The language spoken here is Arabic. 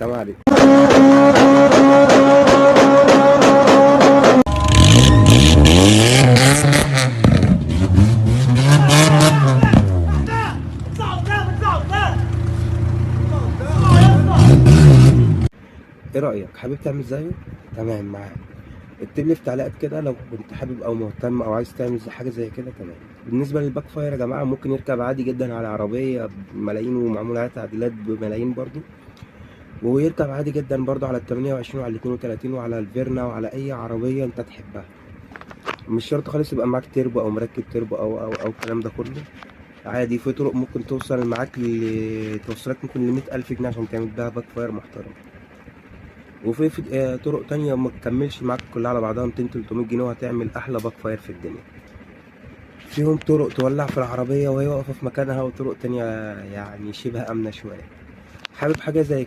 السلام عليكم. ايه رأيك؟ حابب تعمل زيه؟ تمام معاك. اكتب لي في تعليقات كده لو كنت حابب او مهتم او عايز تعمل حاجة زي كده. تمام. بالنسبة للباك فاير يا جماعة، ممكن يركب عادي جدا على عربية بملايين ومعمول عليها تعديلات بملايين برضو، ويركب عادي جدا برضو على ال28 وعلى ال32 وعلى الفيرنا وعلى اي عربية انت تحبها. مش شرط خالص يبقى معاك تربو او مركب تربو او الكلام ده كله. عادي في طرق ممكن توصل معاك توصلك ممكن ل100,000 جنيه عشان تعمل بيها باك فاير محترم. وفي طرق تانية ما تكملش معاك كلها على بعضها 200-300 جنيه وهتعمل أحلى باك فاير في الدنيا. فيهم طرق تولع في العربية وهي واقفة في مكانها، وطرق تانية يعني شبه آمنة شوية. حابب حاجة زي